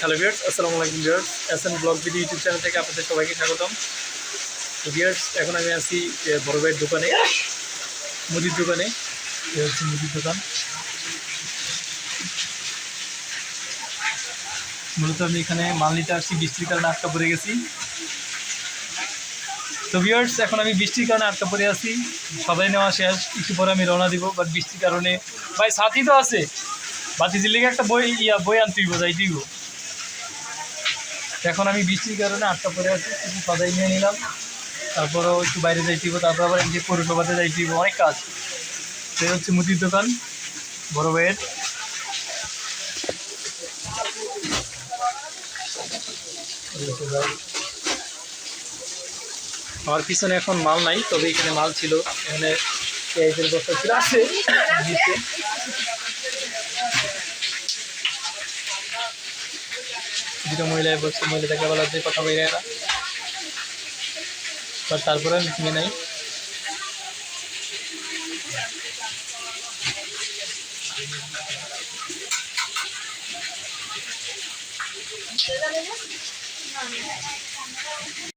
Hello viewers, আসসালামু আলাইকুম viewers. SN blog video YouTube channel থেকে আপনাদের সবাইকে স্বাগতম। তো ভিউয়ার্স, এখন আমি আছি বড় ভাইয়ের দোকানে, মুদির দোকানে। এটা হচ্ছে মুদির দোকান। মূলত আমি এখানে মাল নিতে আসছি, বৃষ্টির কারণে আটকা পড়ে গেছি। তো ভিউয়ার্স, এখন আমি বৃষ্টির কারণে আটকা পড়ে আছি। সবাই নেওয়া শেষ, একটু পরে আমি রওনা দিব। বাট বৃষ্টির কারণে ভাই সাথী তো আছে, বাতিজির লেগে একটা বই আনতে হইব, যাইতে হইব। এখন আমি বৃষ্টির কারণে আটকা পড়ে আছি, কিছু সদাই নিয়ে নিলাম। তারপরেও একটু বাইরে যাইতে হইব, তারপর আবার এদিকে পৌরসভাতে যাইতে হইব, অনেক কাজ। তো হচ্ছে মুদির দোকান বড় ভাইয়ের। আমার পিছনে এখন মাল নাই, তবে এখানে মাল ছিল। এখানে পেঁয়াজের বস্তা ছিল, আছে নিচে। দুটো মহিলায় বলছে, মহিলাটাকে বলা যে কথা বলে না, বাট তারপরে মিটিংয়ে নাই।